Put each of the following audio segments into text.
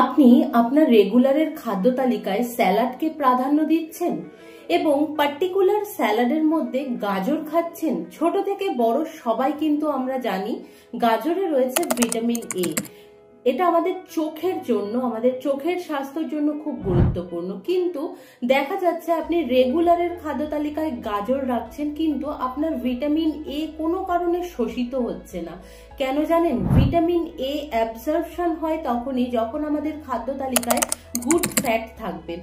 আপনি আপনার রেগুলারের খাদ্য তালিকায় স্যালাডকে প্রাধান্য দিচ্ছেন এবং পার্টিকুলার স্যালাডের মধ্যে গাজর খাচ্ছেন। ছোট থেকে বড় সবাই কিন্তু আমরা জানি গাজরে রয়েছে ভিটামিন এ। এটা আমাদের চোখের জন্য, আমাদের চোখের স্বাস্থ্যের জন্য খুব গুরুত্বপূর্ণ। কিন্তু দেখা যাচ্ছে আপনি রেগুলারের খাদ্য তালিকায় গাজর রাখছেন, কিন্তু আপনার ভিটামিন এ কোনো কারণে শোষিত হচ্ছে না। কেন জানেন? ভিটামিন এ অ্যাবজর্পশন হয় তখনই যখন আমাদের খাদ্য তালিকায় গুড ফ্যাট থাকবে।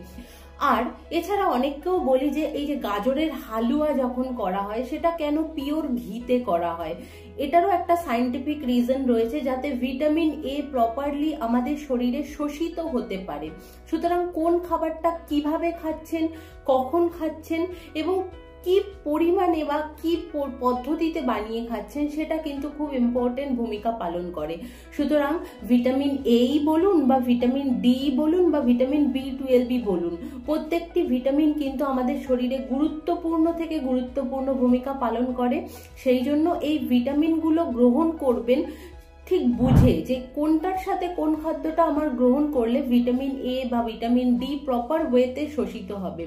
আর এছাড়া অনেককেও বলি যে এই যে গাজরের হালুয়া যখন করা হয় সেটা কেন পিওর ঘিতে করা হয়, এটারও একটা সায়েন্টিফিক রিজন রয়েছে, যাতে ভিটামিন এ প্রপারলি আমাদের শরীরে শোষিত হতে পারে। সুতরাং কোন খাবারটা কিভাবে খাচ্ছেন, কখন খাচ্ছেন এবং কি পরিমাণে বা কি পদ্ধতিতে বানিয়ে খাচ্ছেন সেটা কিন্তু খুব ইম্পর্টেন্ট ভূমিকা পালন করে। সুতরাং ভিটামিন এই বলুন বা ভিটামিন ডি বলুন বা ভিটামিন বি12 বলুন, প্রত্যেকটি ভিটামিন কিন্তু আমাদের শরীরে গুরুত্বপূর্ণ থেকে গুরুত্বপূর্ণ ভূমিকা পালন করে। সেই জন্য এই ভিটামিনগুলো গ্রহণ করবেন ঠিক বুঝে, যে কোনটার সাথে কোন খাদ্যটা আমার গ্রহণ করলে ভিটামিন এ বা ভিটামিন ডি প্রপার ওয়েতে শোষিত হবে।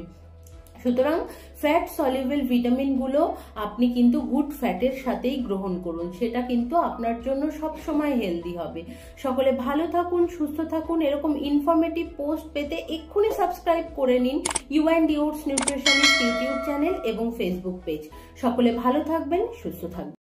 সুতরাং ফ্যাট সলিউবল ভিটামিনগুলো আপনি কিন্তু গুড ফ্যাটের সাথেই গ্রহণ করুন, সেটা কিন্তু আপনার জন্য সব সময় হেলদি হবে। সকলে ভালো থাকুন, সুস্থ থাকুন। এরকম ইনফরমেটিভ পোস্ট পেতে এক্ষুনি সাবস্ক্রাইব করে নিন ইউ&ডি ওটস নিউট্রিশনিস্ট ইউটিউব চ্যানেল এবং ফেসবুক পেজ। সকলে ভালো থাকবেন, সুস্থ থাকবেন।